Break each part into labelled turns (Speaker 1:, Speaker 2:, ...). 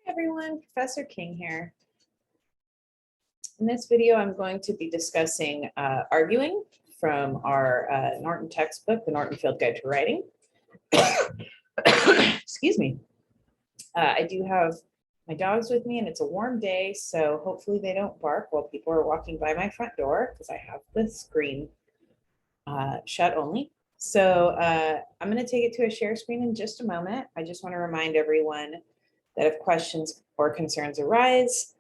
Speaker 1: Hi everyone, Professor King here. In this video, I'm going to be discussing arguing from our Norton textbook, the Norton Field Guide to Writing. Excuse me. I do have my dogs with me and it's a warm day, so hopefully they don't bark while people are walking by my front door because I have the screen shut only. So I'm going to take it to a share screen in just a moment. I just want to remind everyone that if questions or concerns arise,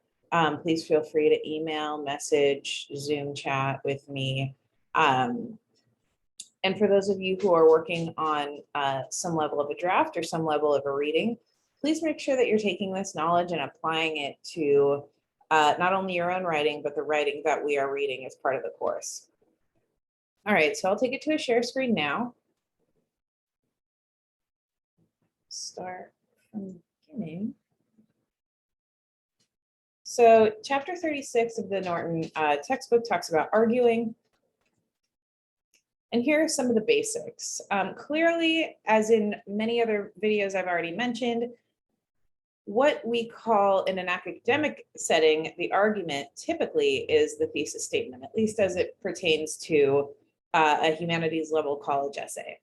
Speaker 1: please feel free to email, message, Zoom chat with me. And for those of you who are working on some level of a draft or some level of a reading, please make sure that you're taking this knowledge and applying it to not only your own writing, but the writing that we are reading as part of the course. All right, so I'll take it to a share screen now. Start from the beginning. So chapter 36 of the Norton textbook talks about arguing. And here are some of the basics. Clearly, as in many other videos I've already mentioned, what we call in an academic setting, the argument typically is the thesis statement, at least as it pertains to a humanities level college essay.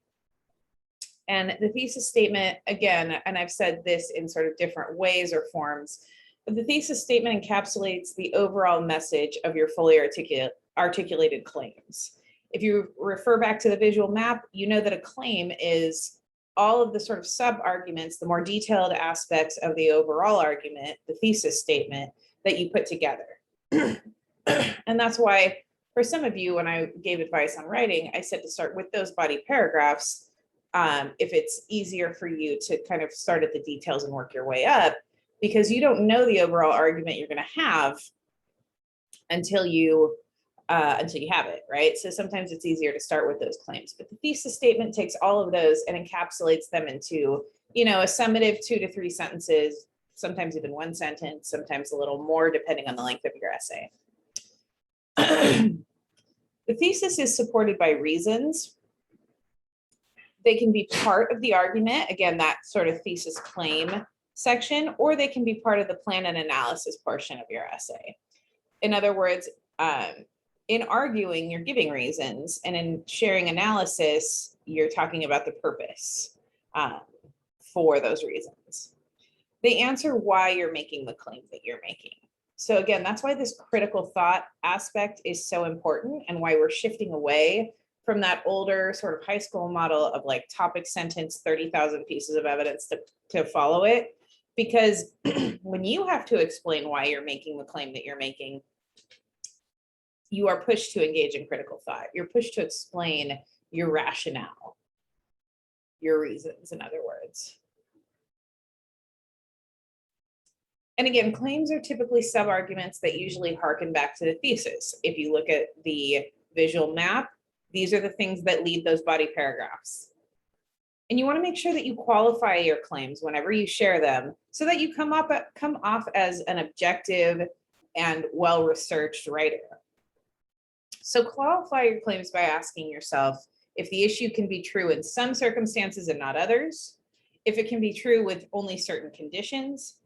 Speaker 1: And the thesis statement, again, and I've said this in sort of different ways or forms, but the thesis statement encapsulates the overall message of your fully articulated claims. If you refer back to the visual map, you know that a claim is all of the sort of sub-arguments, the more detailed aspects of the overall argument, the thesis statement that you put together. And that's why for some of you, when I gave advice on writing, I said to start with those body paragraphs if it's easier for you to kind of start at the details and work your way up, because you don't know the overall argument you're going to have until you have it, right? So sometimes it's easier to start with those claims, but the thesis statement takes all of those and encapsulates them into, you know, a summative 2 to 3 sentences, sometimes even 1 sentence, sometimes a little more, depending on the length of your essay. The thesis is supported by reasons. They can be part of the argument, again, that sort of thesis claim section, or they can be part of the plan and analysis portion of your essay. In other words, in arguing, you're giving reasons, and in sharing analysis, you're talking about the purpose for those reasons. They answer why you're making the claim that you're making. So again, that's why this critical thought aspect is so important and why we're shifting away from that older sort of high school model of like topic sentence, 30,000 pieces of evidence to follow it. Because when you have to explain why you're making the claim that you're making, you are pushed to engage in critical thought. You're pushed to explain your rationale, your reasons, in other words. And again, claims are typically sub-arguments that usually harken back to the thesis. If you look at the visual map, these are the things that lead those body paragraphs. And you want to make sure that you qualify your claims whenever you share them so that you come off as an objective and well-researched writer. So qualify your claims by asking yourself if the issue can be true in some circumstances and not others, if it can be true with only certain conditions,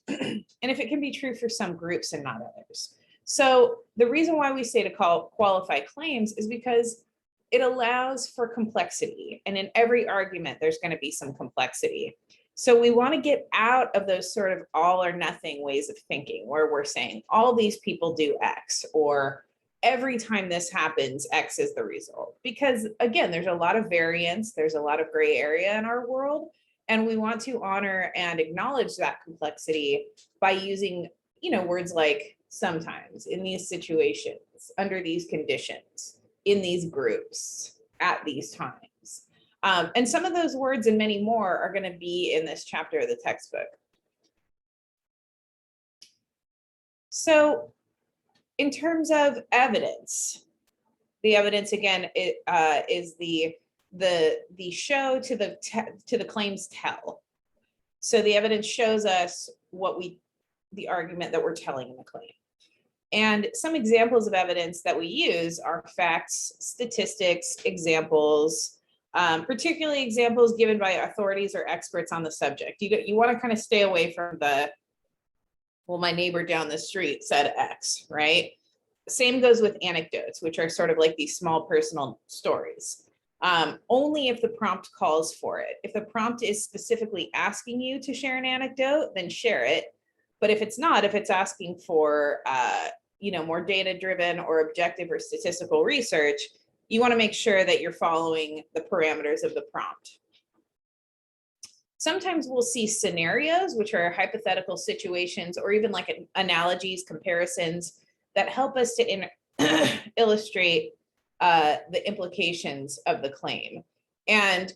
Speaker 1: and if it can be true for some groups and not others. So the reason why we say to qualify claims is because it allows for complexity. And in every argument, there's going to be some complexity. So we want to get out of those sort of all or nothing ways of thinking where we're saying all these people do X, or every time this happens, X is the result. Because again, there's a lot of variance, there's a lot of gray area in our world. And we want to honor and acknowledge that complexity by using, you know, words like sometimes, in these situations, under these conditions, in these groups, at these times. And some of those words and many more are going to be in this chapter of the textbook. So in terms of evidence, the evidence again is the show to the claims tell. So the evidence shows us the argument that we're telling in the claim. And some examples of evidence that we use are facts, statistics, examples, particularly examples given by authorities or experts on the subject. You want to kind of stay away from the well, my neighbor down the street said X, right? Same goes with anecdotes, which are sort of like these small personal stories. Only if the prompt calls for it. If the prompt is specifically asking you to share an anecdote, then share it. But if it's not, if it's asking for more data-driven or objective or statistical research, you want to make sure that you're following the parameters of the prompt. Sometimes we'll see scenarios, which are hypothetical situations, or even like analogies, comparisons that help us to illustrate the implications of the claim. And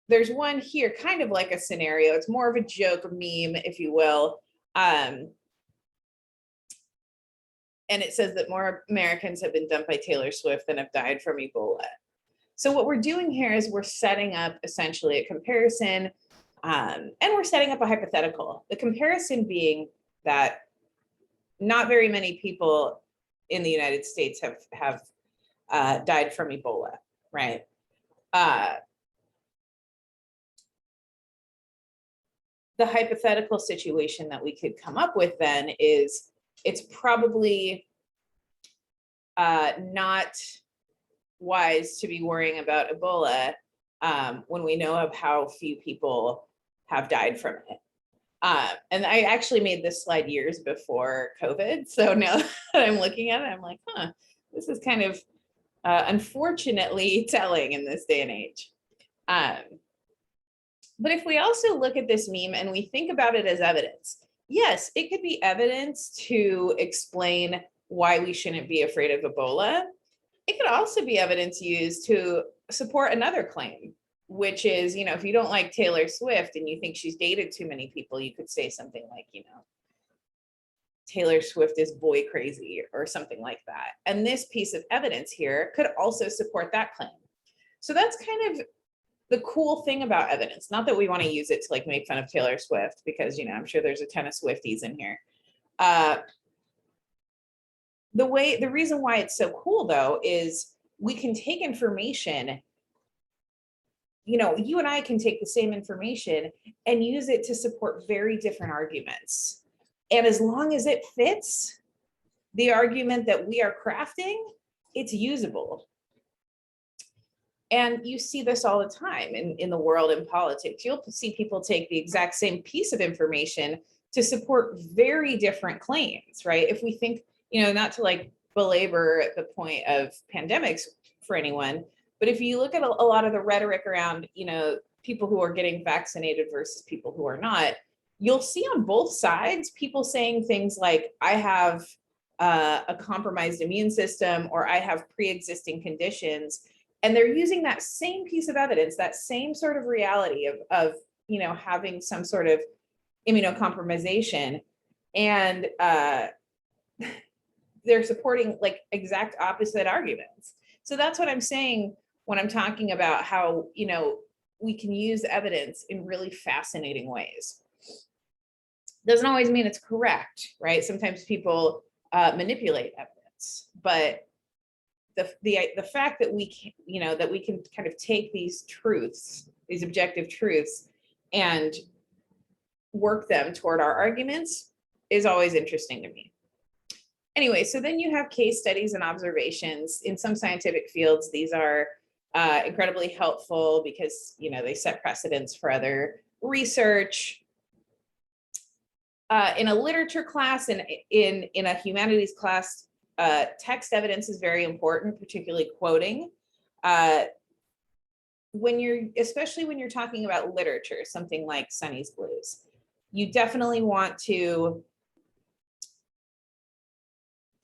Speaker 1: there's one here, kind of like a scenario. It's more of a joke, a meme, if you will. And it says that more Americans have been dumped by Taylor Swift than have died from Ebola. So what we're doing here is we're setting up essentially a comparison, and we're setting up a hypothetical. The comparison being that not very many people in the United States have died from Ebola, right? The hypothetical situation that we could come up with then is it's probably not wise to be worrying about Ebola when we know of how few people have died from it. And I actually made this slide years before COVID. So now that I'm looking at it, I'm like, this is kind of unfortunately telling in this day and age. But if we also look at this meme and we think about it as evidence, yes, it could be evidence to explain why we shouldn't be afraid of Ebola. It could also be evidence used to support another claim, which is, if you don't like Taylor Swift and you think she's dated too many people, you could say something like, Taylor Swift is boy crazy or something like that. And this piece of evidence here could also support that claim. So that's kind of the cool thing about evidence. Not that we want to use it to like make fun of Taylor Swift, because, I'm sure there's a ton of Swifties in here. The reason why it's so cool though, is we can take information, you and I can take the same information and use it to support very different arguments. And as long as it fits the argument that we are crafting, it's usable. And you see this all the time in the world in politics. You'll see people take the exact same piece of information to support very different claims, right? If we think, not to like belabor the point of pandemics for anyone, but if you look at a lot of the rhetoric around, people who are getting vaccinated versus people who are not, you'll see on both sides people saying things like, I have a compromised immune system, or I have pre-existing conditions. And they're using that same piece of evidence, that same sort of reality of having some sort of immunocompromisation, and they're supporting like exact opposite arguments. So that's what I'm saying when I'm talking about how, we can use evidence in really fascinating ways. Doesn't always mean it's correct, right? Sometimes people manipulate evidence, but the fact that we can, that we can kind of take these truths, these objective truths, and work them toward our arguments is always interesting to me. Anyway, so then you have case studies and observations. In some scientific fields, these are incredibly helpful because, they set precedents for other research. In a literature class and in a humanities class, text evidence is very important, particularly quoting. Especially when you're talking about literature, something like Sonny's Blues, you definitely want to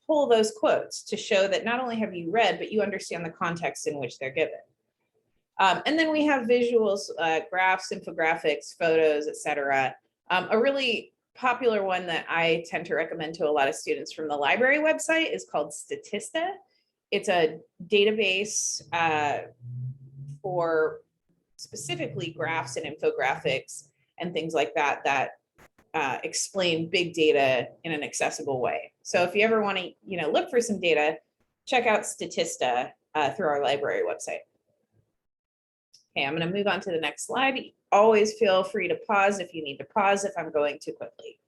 Speaker 1: pull those quotes to show that not only have you read, but you understand the context in which they're given. And then we have visuals, graphs, infographics, photos, etc. A really popular one that I tend to recommend to a lot of students from the library website is called Statista. It's a database for specifically graphs and infographics and things like that that explain big data in an accessible way. So if you ever want to, look for some data, check out Statista through our library website. Okay, I'm going to move on to the next slide. Always feel free to pause if you need to pause if I'm going too quickly.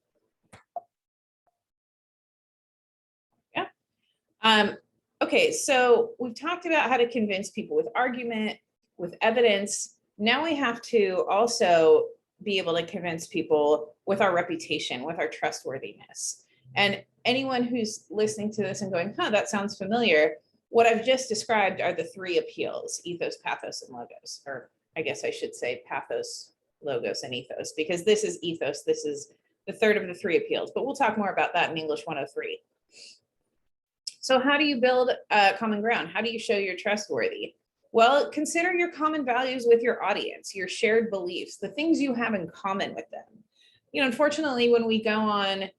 Speaker 1: Okay, so we've talked about how to convince people with argument, with evidence. Now we have to also be able to convince people with our reputation, with our trustworthiness. And anyone who's listening to this and going, huh, that sounds familiar, what I've just described are the three appeals: ethos, pathos, and logos. Or I guess I should say pathos, logos, and ethos, because this is ethos. This is the third of the three appeals, but we'll talk more about that in English 103. So how do you build common ground? How do you show you're trustworthy? Well, consider your common values with your audience, your shared beliefs, the things you have in common with them. You know, unfortunately, when we go on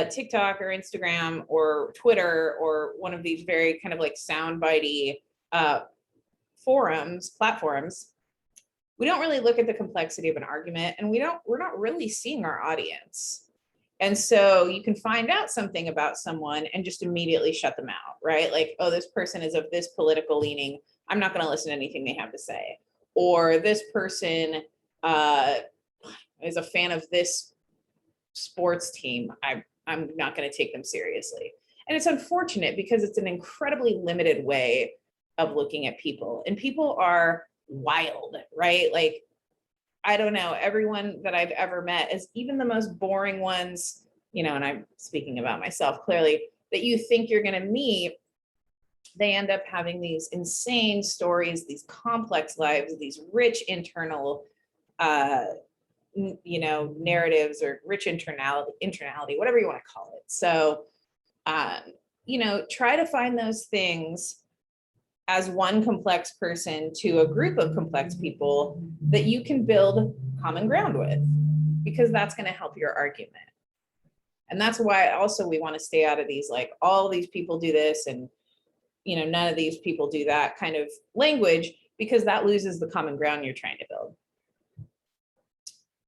Speaker 1: TikTok or Instagram or Twitter or one of these very kind of like soundbitey platforms, we don't really look at the complexity of an argument, and we're not really seeing our audience. And so you can find out something about someone and just immediately shut them out, right? Like, oh, this person is of this political leaning, I'm not going to listen to anything they have to say. Or this person is a fan of this sports team, I'm not going to take them seriously. And it's unfortunate because it's an incredibly limited way of looking at people. And people are wild, right? Like, I don't know, everyone that I've ever met, is even the most boring ones, you know, and I'm speaking about myself clearly, that you think you're going to meet, they end up having these insane stories, these complex lives, these rich internal, you know, narratives, or rich internality, whatever you want to call it. So, you know, try to find those things as one complex person to a group of complex people that you can build common ground with, because that's going to help your argument. And that's why also we want to stay out of these, like, all these people do this and, you know, none of these people do that kind of language, because that loses the common ground you're trying to build.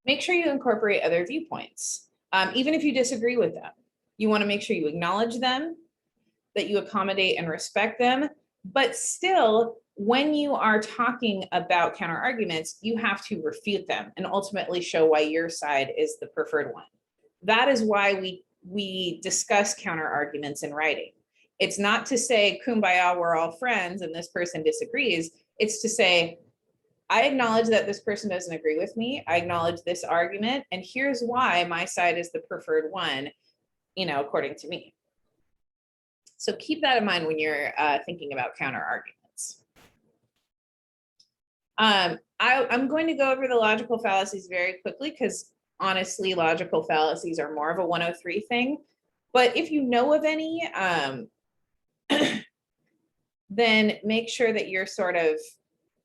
Speaker 1: Make sure you incorporate other viewpoints, even if you disagree with them. You want to make sure you acknowledge them, that you accommodate and respect them. But still, when you are talking about counter arguments, you have to refute them and ultimately show why your side is the preferred one. That is why we discuss counter arguments in writing. It's not to say, kumbaya, we're all friends and this person disagrees. It's to say, I acknowledge that this person doesn't agree with me. I acknowledge this argument, and here's why my side is the preferred one, you know, according to me. So keep that in mind when you're thinking about counter arguments. I'm going to go over the logical fallacies very quickly, because honestly, logical fallacies are more of a 103 thing. But if you know of any, then make sure that you're sort of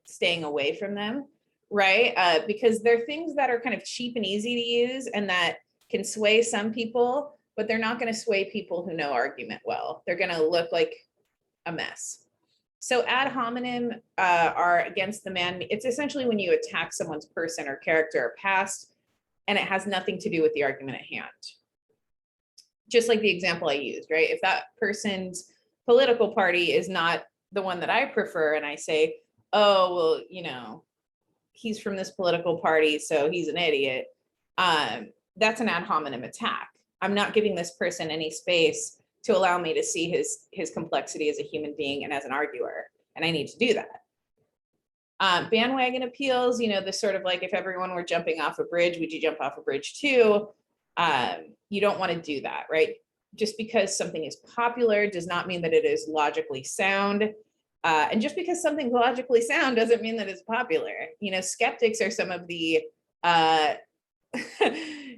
Speaker 1: staying away from them, right? Because they're things that are kind of cheap and easy to use and that can sway some people, but they're not going to sway people who know argument well. They're going to look like a mess. So ad hominem are against the man. It's essentially when you attack someone's person or character or past, and it has nothing to do with the argument at hand. Just like the example I used, right? If that person's political party is not the one that I prefer, and I say, oh, well, you know, he's from this political party, so he's an idiot, that's an ad hominem attack. I'm not giving this person any space to allow me to see his complexity as a human being and as an arguer, and I need to do that. Bandwagon appeals, you know, this sort of like, if everyone were jumping off a bridge, would you jump off a bridge too? You don't want to do that, right? Just because something is popular does not mean that it is logically sound. And just because something's logically sound doesn't mean that it's popular. You know, skeptics are some of the,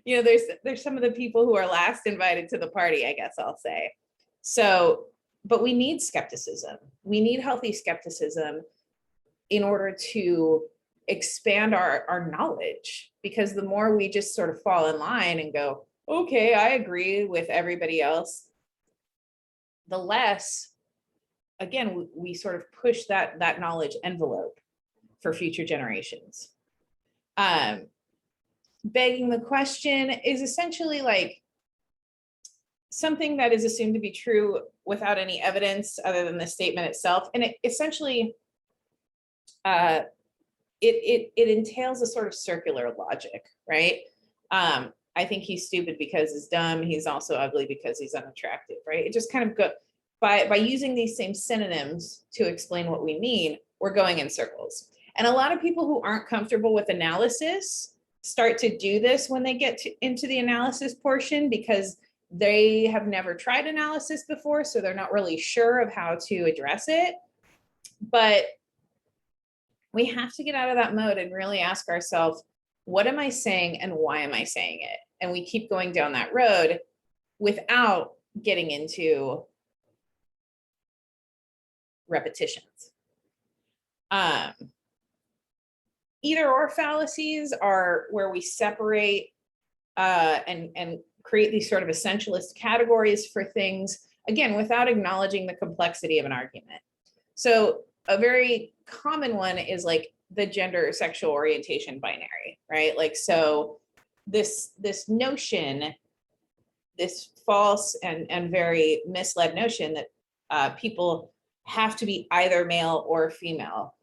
Speaker 1: you know, there's some of the people who are last invited to the party, I guess I'll say. So, but we need skepticism. We need healthy skepticism in order to expand our knowledge, because the more we just sort of fall in line and go, okay, I agree with everybody else, the less, again, we sort of push that knowledge envelope for future generations. Begging the question is essentially like something that is assumed to be true without any evidence other than the statement itself. And it essentially, it entails a sort of circular logic, right? I think he's stupid because he's dumb. He's also ugly because he's unattractive, right? It just kind of by using these same synonyms to explain what we mean, we're going in circles. And a lot of people who aren't comfortable with analysis start to do this when they get into the analysis portion, because they have never tried analysis before, so they're not really sure of how to address it. But we have to get out of that mode and really ask ourselves, what am I saying and why am I saying it? And we keep going down that road without getting into repetitions. Either or fallacies are where we separate and create these sort of essentialist categories for things, again, without acknowledging the complexity of an argument. So a very common one is like the gender or sexual orientation binary, right? Like, so this notion, this false and very misled notion that people have to be either male or female,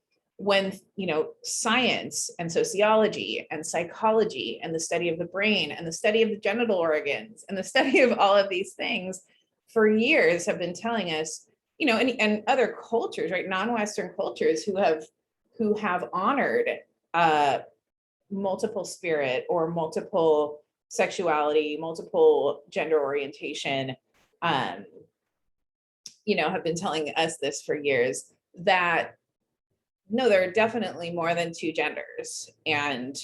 Speaker 1: when, you know, science and sociology and psychology and the study of the brain and the study of the genital organs and the study of all of these things for years have been telling us, you know, and other cultures, right, non-Western cultures who have honored multiple spirit or multiple sexuality, multiple gender orientation, you know, have been telling us this for years, that no, there are definitely more than two genders. And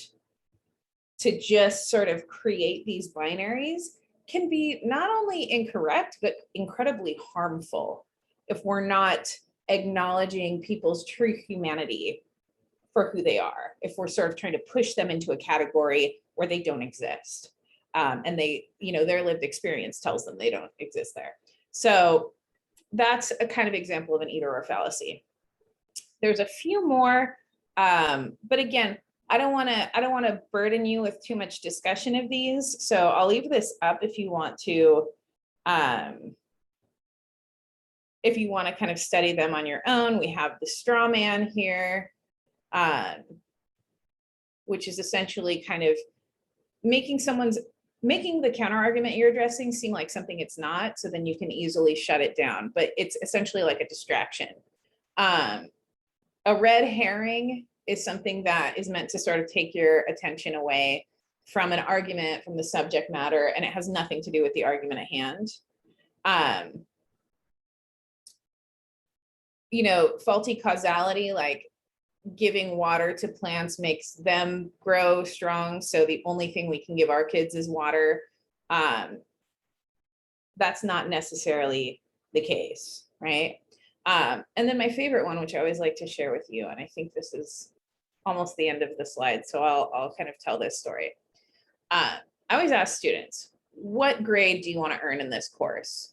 Speaker 1: to just sort of create these binaries can be not only incorrect, but incredibly harmful if we're not acknowledging people's true humanity for who they are, if we're sort of trying to push them into a category where they don't exist. And they, you know, their lived experience tells them they don't exist there. So that's a kind of example of an either or fallacy. There's a few more, but again, I don't want to burden you with too much discussion of these. So I'll leave this up if you want to kind of study them on your own. We have the straw man here, which is essentially kind of making the counter argument you're addressing seem like something it's not, so then you can easily shut it down. But it's essentially like a distraction. A red herring is something that is meant to sort of take your attention away from an argument, from the subject matter, and it has nothing to do with the argument at hand. You know, faulty causality, like giving water to plants makes them grow strong, so the only thing we can give our kids is water. That's not necessarily the case, right? And then my favorite one, which I always like to share with you, and I think this is almost the end of the slide, so I'll kind of tell this story. I always ask students, what grade do you want to earn in this course?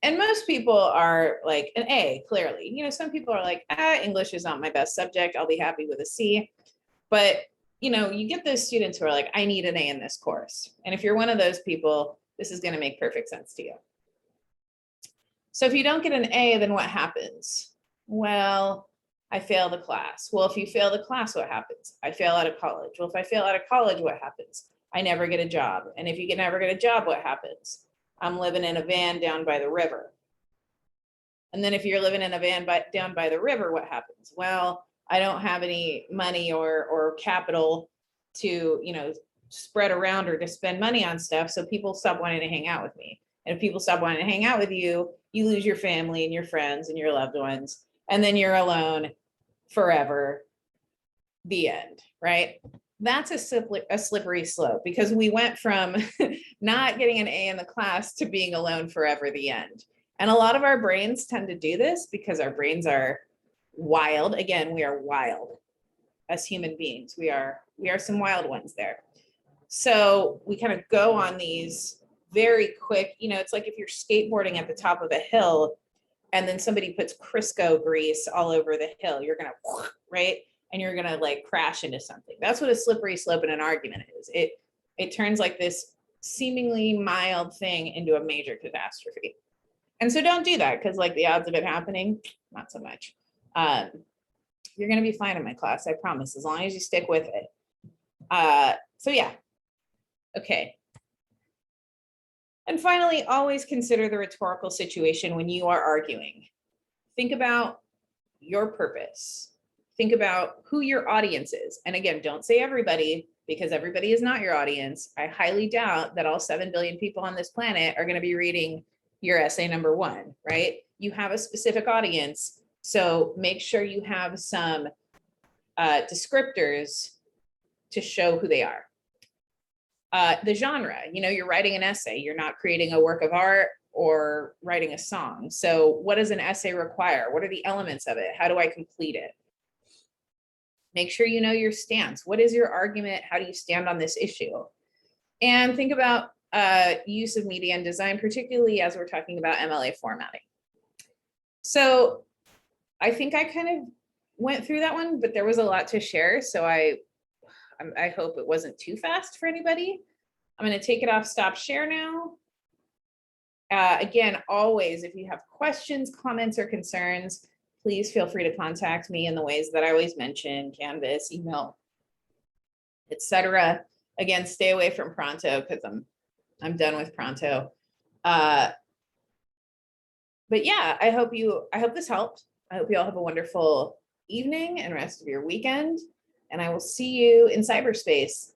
Speaker 1: And most people are like an A, clearly. You know, some people are like, English is not my best subject, I'll be happy with a C. But, you know, you get those students who are like, I need an A in this course. And if you're one of those people, this is going to make perfect sense to you. So if you don't get an A, then what happens? Well, I fail the class. Well, if you fail the class, what happens? I fail out of college. Well, if I fail out of college, what happens? I never get a job. And if you never get a job, what happens? I'm living in a van down by the river. And then if you're living in a van down by the river, what happens? Well, I don't have any money or capital to, you know, spread around or to spend money on stuff. So people stop wanting to hang out with me. And if people stop wanting to hang out with you, you lose your family and your friends and your loved ones. And then you're alone forever. The end, right? That's a slippery slope, because we went from not getting an A in the class to being alone forever, the end. And a lot of our brains tend to do this because our brains are wild. Again, we are wild as human beings. We are some wild ones there. So we kind of go on these very quick, you know, it's like if you're skateboarding at the top of a hill and then somebody puts Crisco grease all over the hill, you're going to, right? And you're going to like crash into something. That's what a slippery slope in an argument is. It turns like this seemingly mild thing into a major catastrophe. And so don't do that, because like the odds of it happening, not so much. You're going to be fine in my class, I promise, as long as you stick with it. So yeah. Okay. And finally, always consider the rhetorical situation when you are arguing. Think about your purpose. Think about who your audience is. And again, don't say everybody, because everybody is not your audience. I highly doubt that all 7 billion people on this planet are going to be reading your essay number 1, right? You have a specific audience. So make sure you have some descriptors to show who they are. The genre, you're writing an essay, you're not creating a work of art or writing a song. So what does an essay require? What are the elements of it? How do I complete it? Make sure you know your stance. What is your argument? How do you stand on this issue? And think about use of media and design, particularly as we're talking about MLA formatting. So I think I kind of went through that one, but there was a lot to share. So I hope it wasn't too fast for anybody. I'm going to take it off stop share now. Again, always, if you have questions, comments, or concerns, please feel free to contact me in the ways that I always mention: Canvas, email, etc. Again, stay away from Pronto, because I'm done with Pronto. But yeah, I hope this helped. I hope you all have a wonderful evening and rest of your weekend. And I will see you in cyberspace.